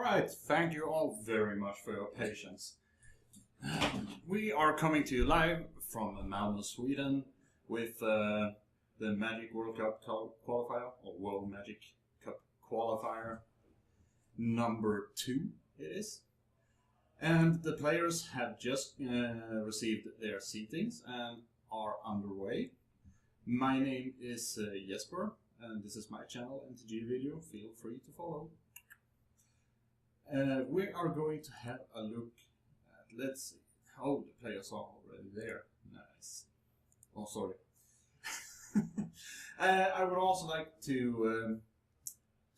Alright, thank you all very much for your patience. We are coming to you live from Malmö, Sweden with the Magic World Cup qualifier, or World Magic Cup qualifier number 2 it is. And the players have just received their seatings and are underway. My name is Jesper, and this is my channel, MTG Video. Feel free to follow. We are going to have a look at, let's see, oh, the players are already there. Nice. Oh, sorry. I would also like to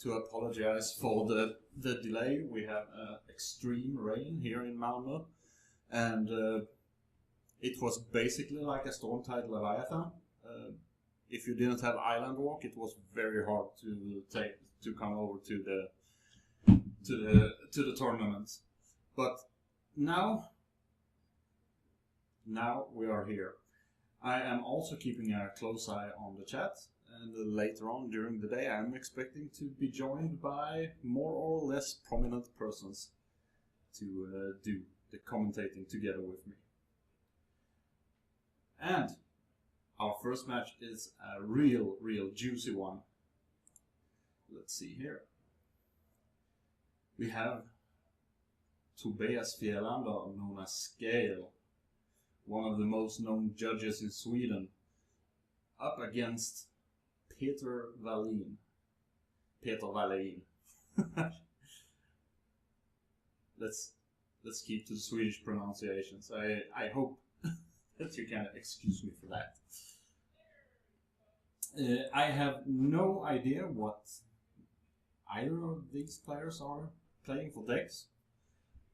apologize for the delay. We have extreme rain here in Malmö, and it was basically like a storm tide Leviathan. If you didn't have Island Walk, it was very hard to come over to the tournament. But now we are here. I am also keeping a close eye on the chat, and later on during the day I am expecting to be joined by more or less prominent persons to do the commentating together with me. And our first match is a real juicy one. Let's see here. We have Tobias Fjällander, known as Scale, one of the most known judges in Sweden, up against Peter Wallin. Let's keep to the Swedish pronunciations. I hope that you can excuse me for that. I have no idea what either of these players are playing for decks,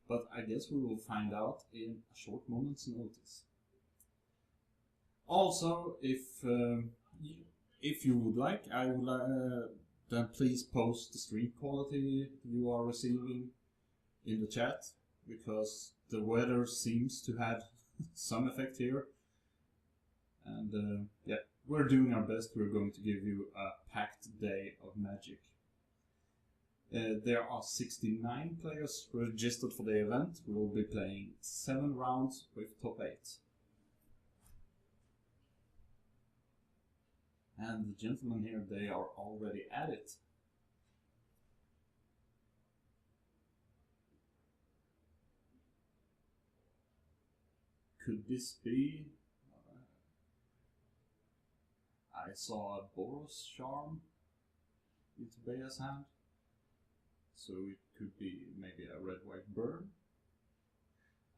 but I guess we will find out in a short moment's notice. Also, if you would like, I would then please post the stream quality you are receiving in the chat, because the weather seems to have some effect here. And yeah, we're doing our best. We're going to give you a packed day of Magic. There are 69 players registered for the event. We will be playing 7 rounds with top 8. And the gentlemen here, they are already at it. Could this be... I saw a Boros Charm in Tobias' hand. So it could be maybe a red-white bird.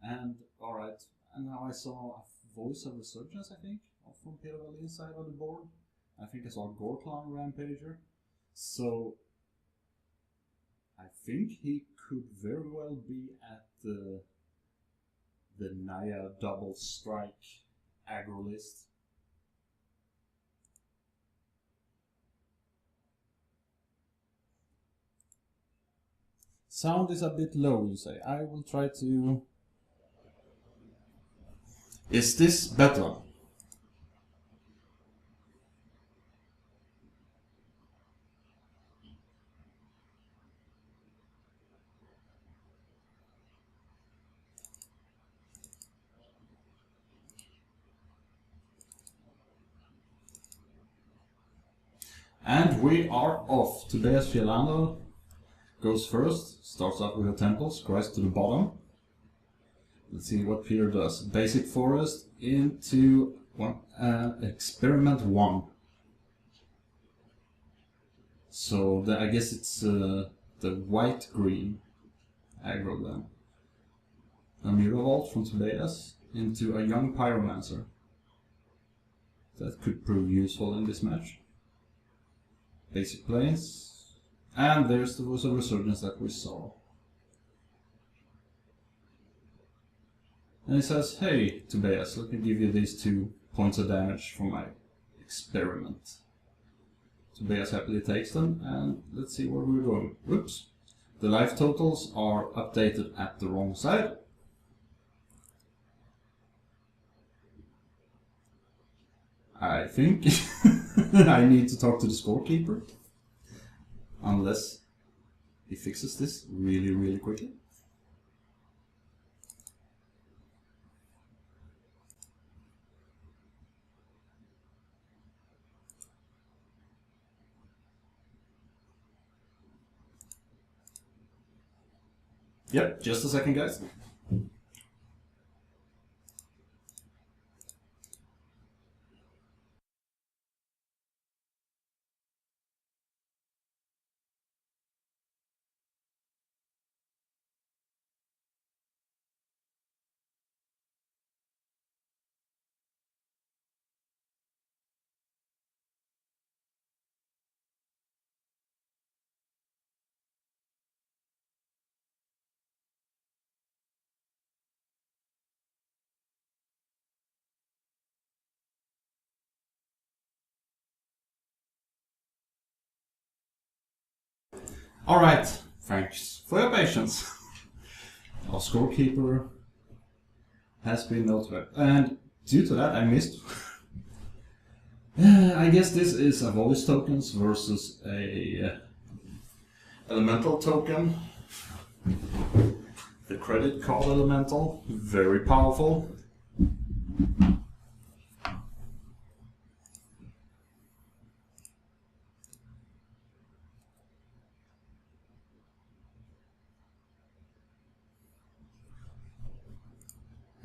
And alright, and now I saw a Voice of Resurgence, I think, from Peter Wallin's side of the board. I think I saw a Gorklan Rampager. So I think he could very well be at the Naya double strike aggro list. Sound is a bit low, you say. I will try to... Is this better? And we are off. Tobias Fjällander goes first, starts off with a temple, scries to the bottom. Let's see what Peter does. Basic forest into experiment 1. So I guess it's the white-green aggro then. A Mirror Vault from Tobias into a young Pyromancer. That could prove useful in this match. Basic planes. And there's the Voice of Resurgence that we saw. And he says, hey Tobias, let me give you these 2 points of damage from my experiment. Tobias happily takes them, and let's see where we're going. Whoops. The life totals are updated at the wrong side. I think I need to talk to the scorekeeper. Unless he fixes this really quickly. Yep, just a second, guys. Alright, thanks for your patience. Our scorekeeper has been notified, and due to that I missed. I guess this is a voice tokens versus a elemental token. The credit card elemental, very powerful.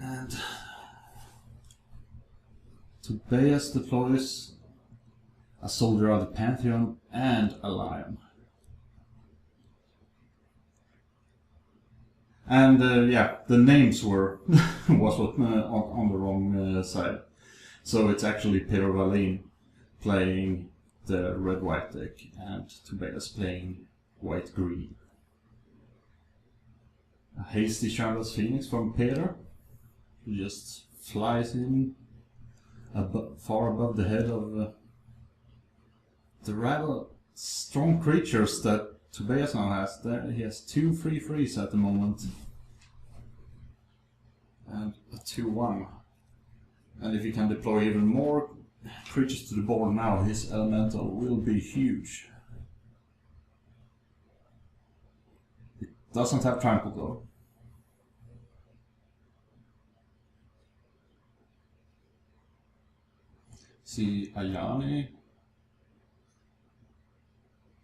And Tobias deploys a soldier of the Pantheon and a lion. And yeah, the names were was on the wrong side. So it's actually Peter Wallin playing the red-white deck and Tobias playing white-green. A hasty Charles Phoenix from Peter, who just flies in far above the head of the rather strong creatures that Tobias now has. He has 2 3/3s at the moment and a 2/1. And if he can deploy even more creatures to the board now, his elemental will be huge. It doesn't have trample though. See Ayani.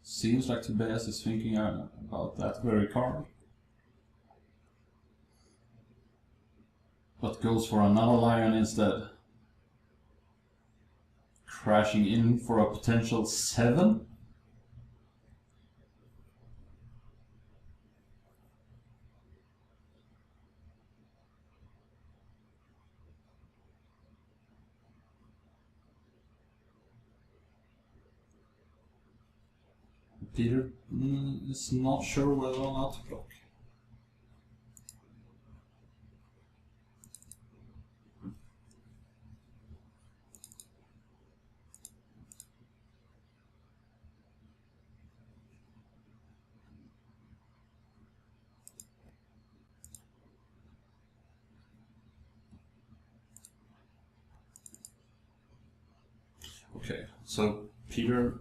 Seems like Tobias is thinking about that very card. But goes for another lion instead. Crashing in for a potential 7. Peter is not sure whether or not to block. Okay, so Peter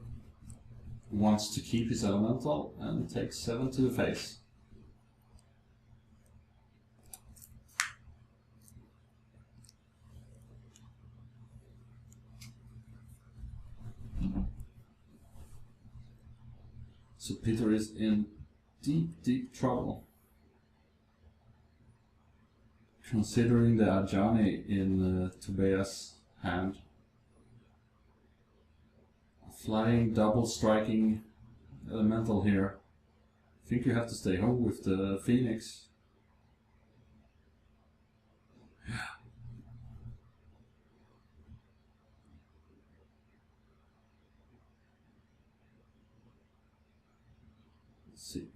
wants to keep his elemental and takes 7 to the face. So Peter is in deep trouble, considering the Ajani in Tobias' hand. Flying, double striking elemental here. I think you have to stay home with the Phoenix. Yeah. Let's see.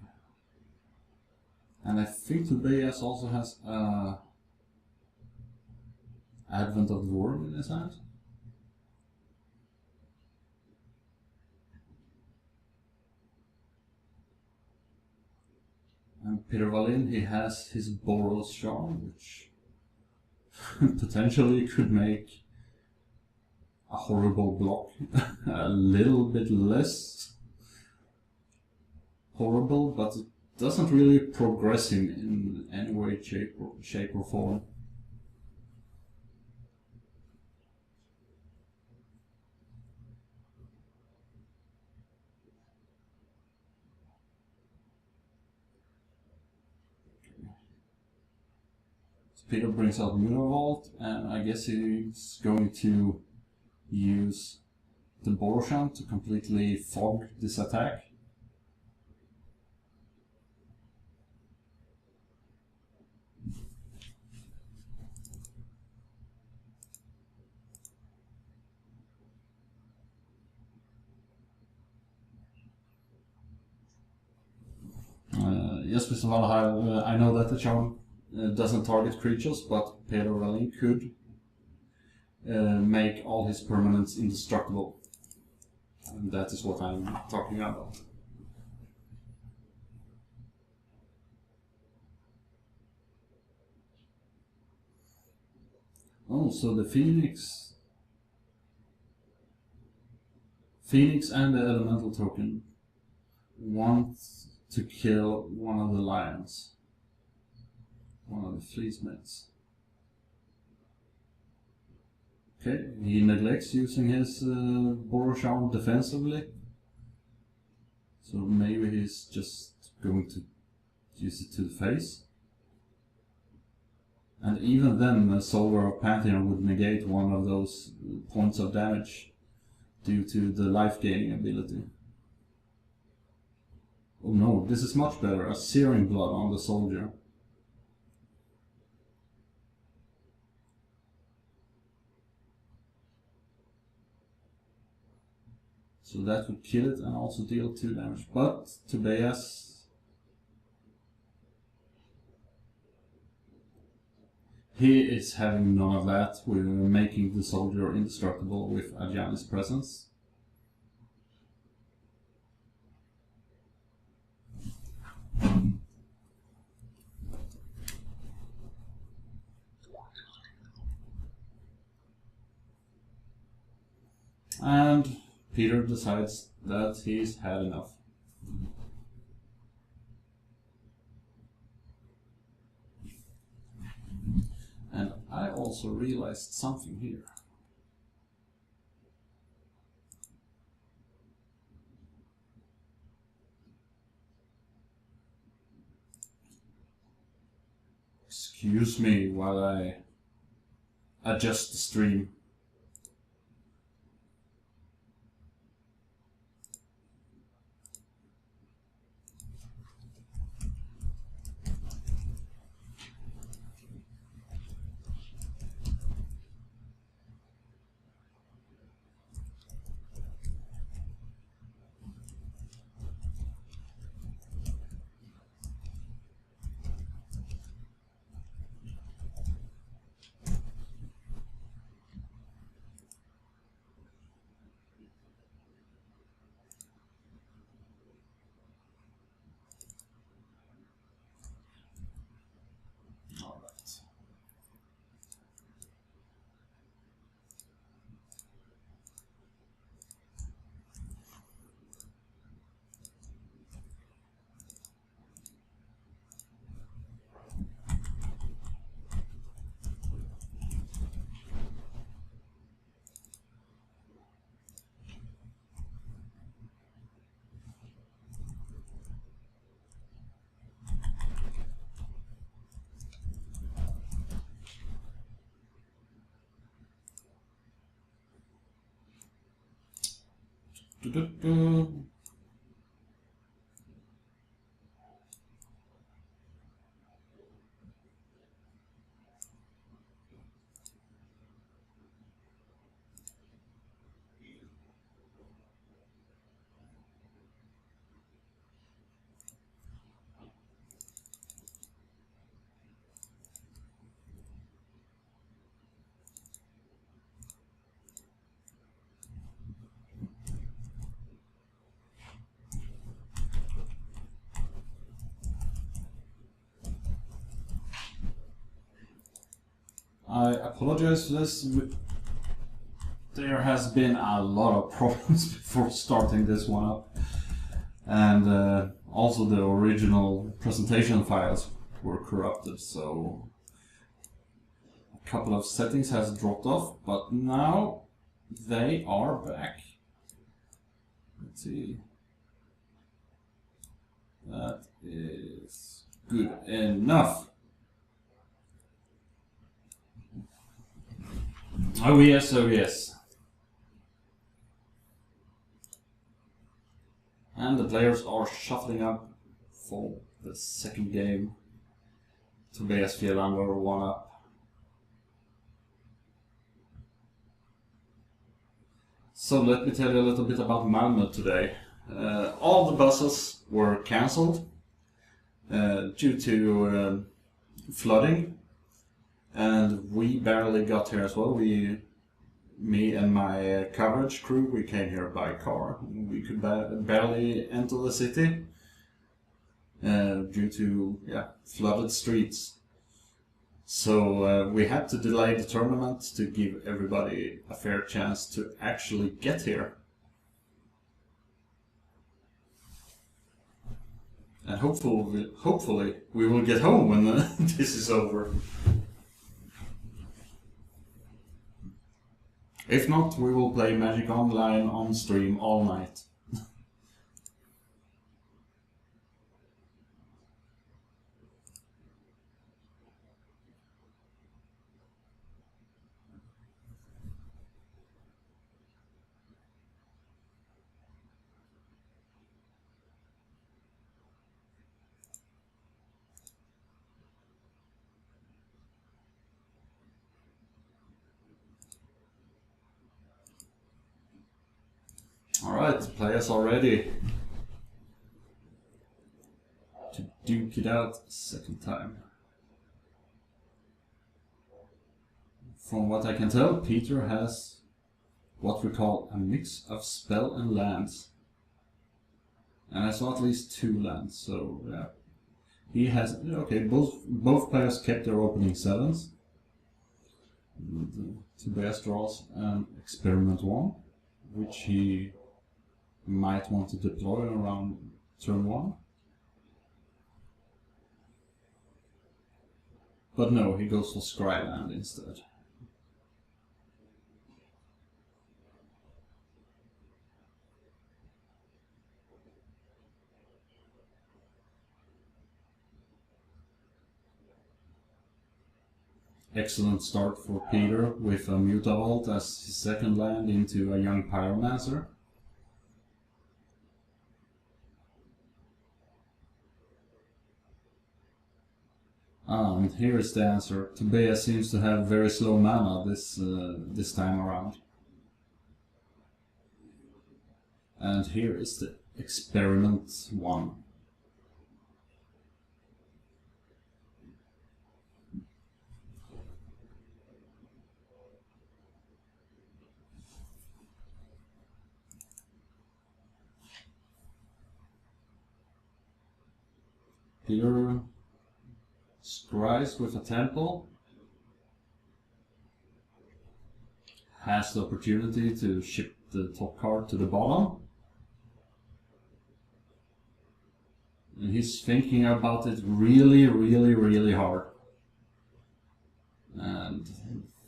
And I think Tobias also has Advent of the Worm in his hand. And Peter Wallin, he has his Boros Charm, which potentially could make a horrible block a little bit less horrible, but it doesn't really progress him in any way, shape or form. So Peter brings out Univolt, and I guess he's going to use the Boroshan to completely fog this attack. Yes, Mr. Valhalla, I know that the charm doesn't target creatures, but Peter Rallin could make all his permanents indestructible. And that is what I'm talking about. Oh, so the Phoenix and the Elemental token want to kill one of the lions, one of the fleecemates. Okay, he neglects using his Boroshan defensively, so maybe he's just going to use it to the face. And even then, the Soldier of Pantheon would negate one of those points of damage due to the life-gaining ability. Oh no, this is much better, a Searing Blood on the Soldier. So that would kill it and also deal 2 damage. But Tobias, he is having none of that. We're making the Soldier indestructible with Ajani's presence. And Peter decides that he's had enough. And I also realized something here. Excuse me while I adjust the stream. I apologize for this. There has been a lot of problems before starting this one up. And Also, the original presentation files were corrupted, so a couple of settings has dropped off, but now they are back. Let's see. That is good enough. Oh yes, oh yes. And the players are shuffling up for the second game. Tobias Fjällander 1 up. So let me tell you a little bit about Malmö today. All the buses were cancelled due to flooding, and we barely got here as well. Me and my coverage crew, we came here by car. We could barely enter the city due to flooded streets. So we had to delay the tournament to give everybody a fair chance to actually get here. And hopefully we will get home when this is over. If not, we will play Magic Online on stream all night. Alright, players are ready to duke it out second time. From what I can tell, Peter has what we call a mix of spell and lands. And I saw at least 2 lands, so yeah. He has, okay, both players kept their opening 7s. Tobias draws an Experiment 1, which he might want to deploy around turn 1. But no, he goes for Scryland instead. Excellent start for Peter with a Mutavault as his second land into a Young Pyromancer. And here is the answer. Tobias seems to have very slow mana this time around. And here is the Experiment 1. Peter scries with a temple, has the opportunity to ship the top card to the bottom, and he's thinking about it really hard. And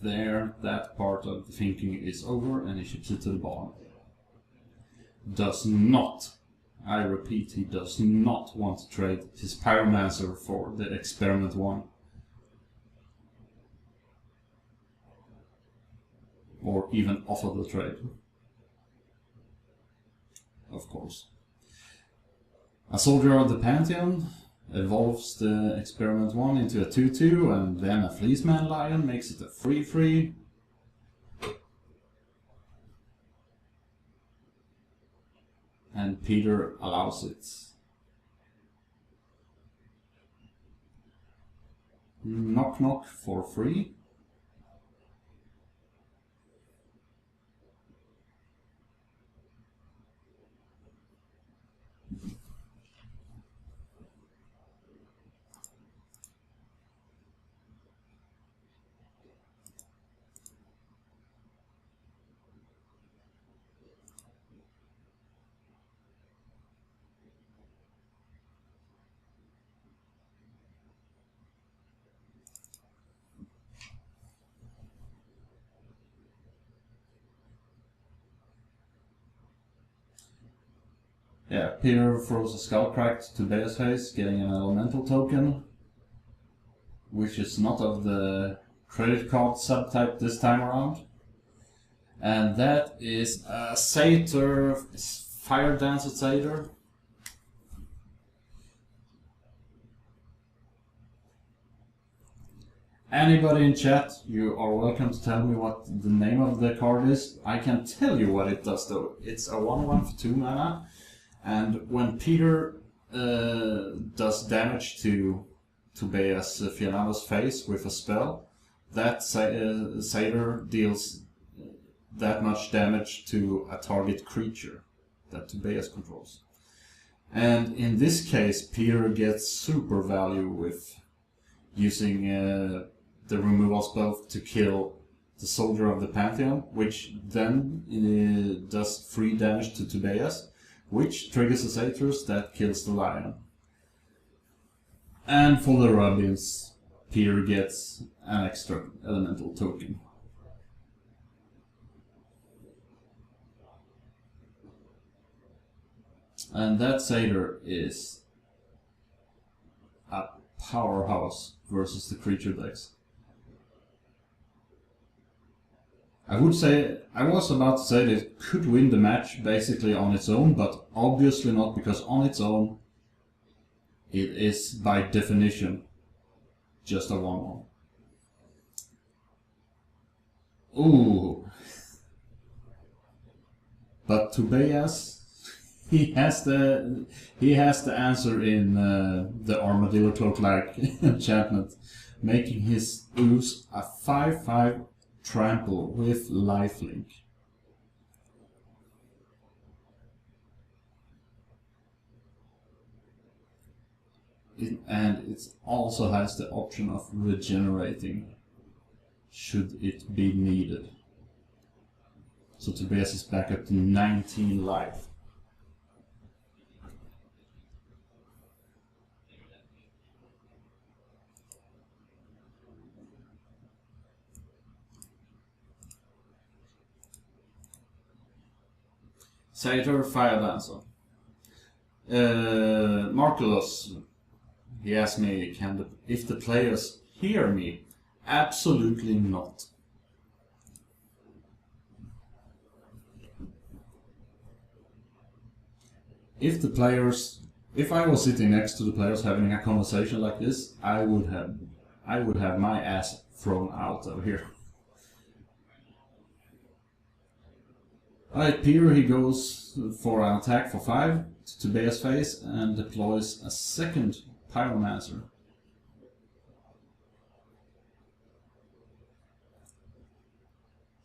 there, that part of the thinking is over, and he ships it to the bottom. Does not, I repeat, he does not want to trade his Pyromancer for the Experiment 1. Or even offer the trade. Of course. A Soldier of the Pantheon evolves the Experiment 1 into a 2/2, and then a Fleeceman Lion makes it a 3/3. And Peter allows it. Knock knock for free. Yeah, Peter throws a skull crack to Tobias' face, getting an elemental token, which is not of the credit card subtype this time around. And that is a Satyr, Fire Dancer Satyr. Anybody in chat, you are welcome to tell me what the name of the card is. I can tell you what it does though. It's a 1/1 for 2 mana, and when Peter does damage to Tobias Fianala's face with a spell, that Satyr deals that much damage to a target creature that Tobias controls. And in this case, Peter gets super value with using the removal spell to kill the Soldier of the Pantheon, which then does 3 damage to Tobias, which triggers a Satyr that kills the lion. And for the Robins, Peter gets an extra elemental token. And that Satyr is a powerhouse versus the creature decks. I was about to say that it could win the match basically on its own, but obviously not, because on its own it is by definition just a 1/1. Ooh. But Tobias, he has the answer in the Armadillo Cloak-like enchantment, making his ooze a 5/5 trample with lifelink. And it also has the option of regenerating should it be needed. So Tobias is back up to 19 life. Satyr Fire Dancer. Marculus, he asked me, if the players hear me? Absolutely not. If I was sitting next to the players having a conversation like this, I would have my ass thrown out of here. Alright, Peter, he goes for an attack for 5 to Tobias' face and deploys a second Pyromancer.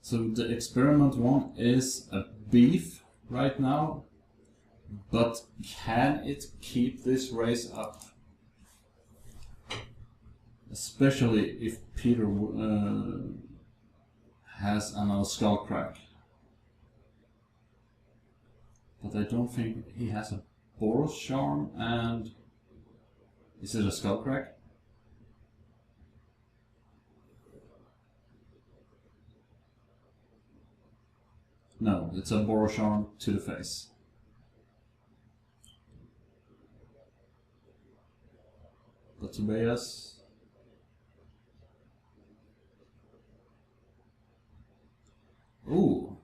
So the experiment one is a beef right now, but can it keep this race up? Especially if Peter has another skull crack. But I don't think he has a Boros Charm, and is it a skull crack? No, it's a Boros Charm to the face. But Tobias... Ooh.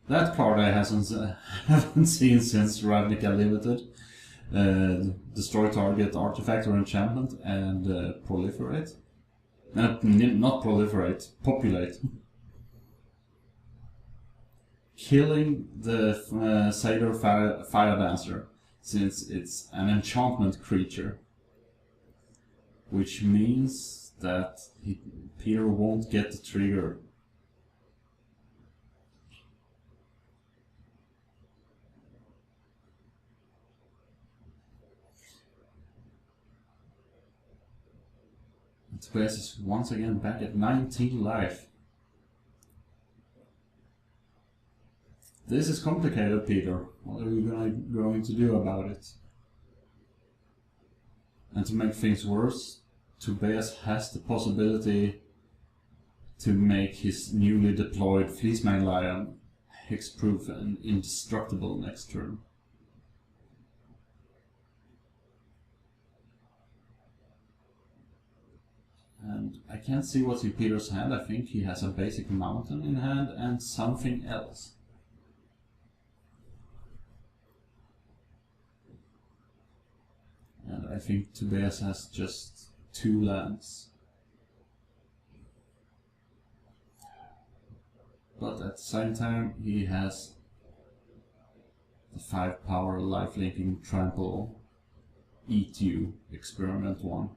That card I haven't seen since Ravnica Limited. Destroy target artifact or enchantment and proliferate. Not proliferate, populate. Killing the Satyr Fire Dancer, since it's an enchantment creature. Which means that Peter won't get the trigger. Tobias is once again back at 19 life. This is complicated, Peter. What are you going to do about it? And to make things worse, Tobias has the possibility to make his newly deployed Fleeceman Lion hexproof and indestructible next turn. And I can't see what's in Peter's hand. I think he has a basic mountain in hand and something else. And I think Tobias has just 2 lands. But at the same time he has the 5 power lifelinking trample eat you experiment 1.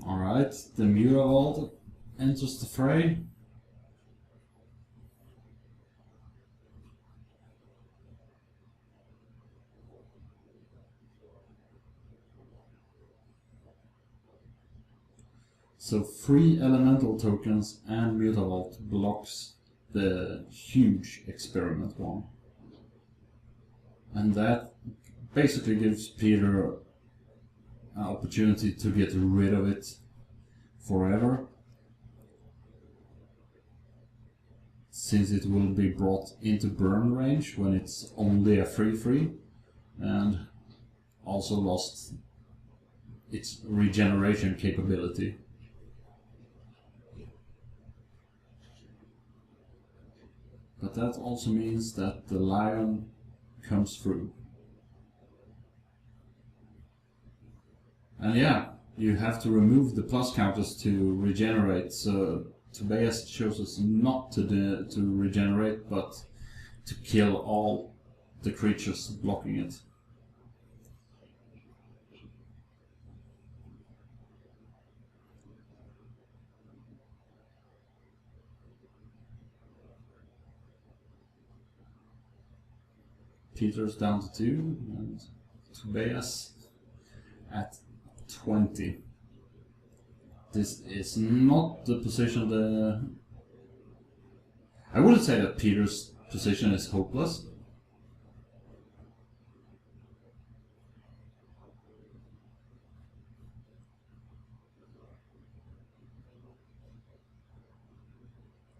Alright, the Muravold enters the fray. So 3 elemental tokens and Mutavault blocks the huge experiment 1. And that basically gives Peter an opportunity to get rid of it forever, since it will be brought into burn range when it's only a 3/3, and also lost its regeneration capability. But that also means that the lion comes through. And yeah, you have to remove the plus counters to regenerate, so Tobias chooses not to regenerate, but to kill all the creatures blocking it. Peter's down to 2, and Tobias at 20. This is not the position I wouldn't say that Peter's position is hopeless.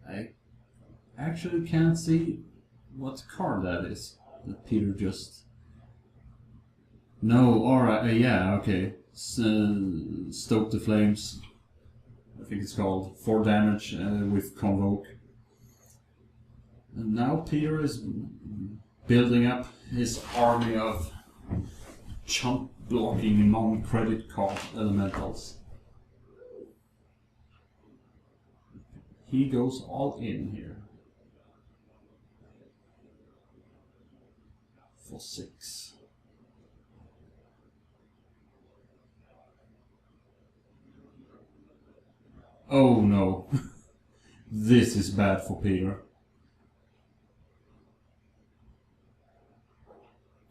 I actually can't see what card that is that Peter just... No, alright, yeah, okay. Stoke the Flames, I think it's called, 4 damage with Convoke. And now Peter is building up his army of chump blocking non-credit card elementals. He goes all in here. For 6. Oh no, this is bad for Peter.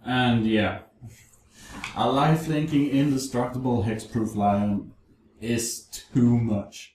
And yeah, a lifelinking indestructible hexproof lion is too much.